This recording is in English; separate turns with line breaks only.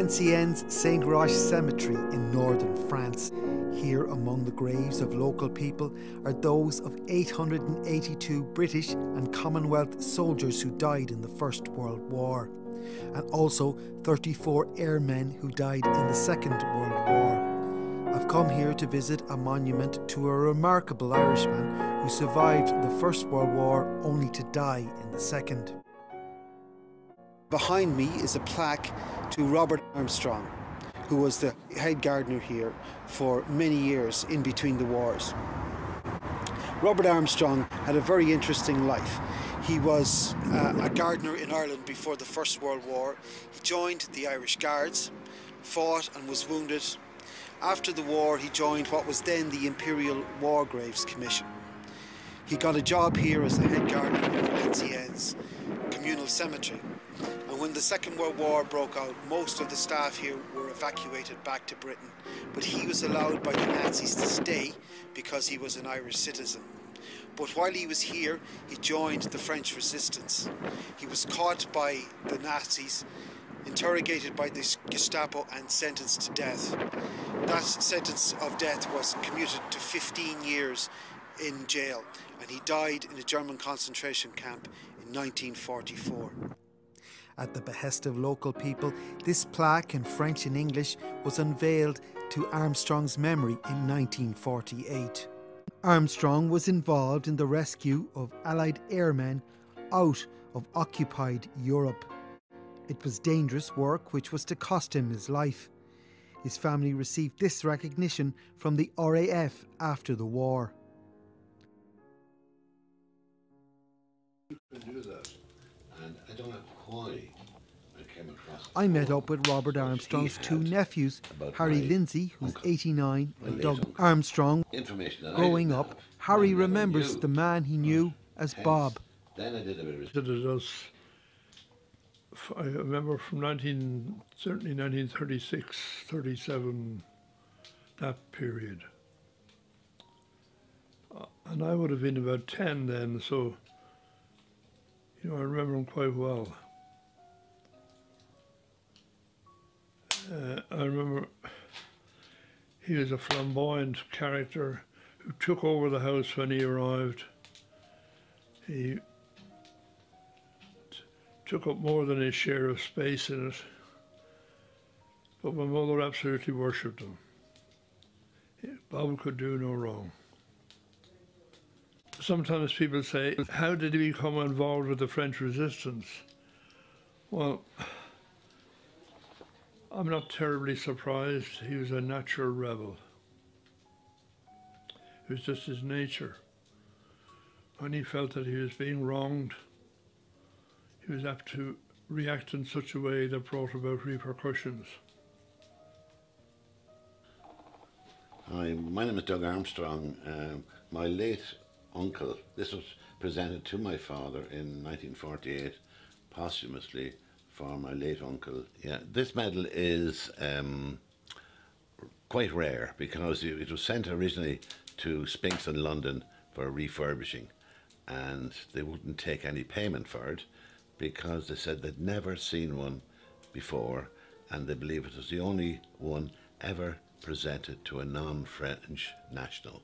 Valenciennes St. Roch Cemetery in northern France. Here among the graves of local people are those of 882 British and Commonwealth soldiers who died in the First World War, and also 34 airmen who died in the Second World War. I've come here to visit a monument to a remarkable Irishman who survived the First World War only to die in the Second. Behind me is a plaque to Robert Armstrong, who was the head gardener here for many years in between the wars. Robert Armstrong had a very interesting life. He was a gardener in Ireland before the First World War. He joined the Irish Guards, fought and was wounded. After the war, he joined what was then the Imperial War Graves Commission. He got a job here as the head gardener in Valenciennes communal cemetery. And when the Second World War broke out, most of the staff here were evacuated back to Britain. But he was allowed by the Nazis to stay because he was an Irish citizen. But while he was here, he joined the French resistance. He was caught by the Nazis, interrogated by the Gestapo and sentenced to death. That sentence of death was commuted to 15 years in jail, and he died in a German concentration camp in 1944. At the behest of local people, this plaque in French and English was unveiled to Armstrong's memory in 1948. Armstrong was involved in the rescue of Allied airmen out of occupied Europe. It was dangerous work which was to cost him his life. His family received this recognition from the RAF after the war.
Do that, and I don't know why I came across.
I met up with Robert Armstrong's two nephews, Harry Lindsay, who's 89, and Doug Armstrong. Growing up, Harry remembers the man he knew as Bob.
Then I did a bit of research.
I remember from certainly 1936, 37, that period. And I would have been about 10 then, so I remember him quite well. I remember he was a flamboyant character who took over the house when he arrived. He took up more than his share of space in it, but my mother absolutely worshipped him. Bob could do no wrong. Sometimes people say, how did he become involved with the French resistance? Well, I'm not terribly surprised. He was a natural rebel. It was just his nature. When he felt that he was being wronged, he was apt to react in such a way that brought about repercussions.
Hi, my name is Doug Armstrong. My late uncle, this was presented to my father in 1948, posthumously for my late uncle. Yeah, this medal is quite rare because it was sent originally to Spinks in London for refurbishing, and they wouldn't take any payment for it because they said they'd never seen one before, and they believe it was the only one ever presented to a non-French national.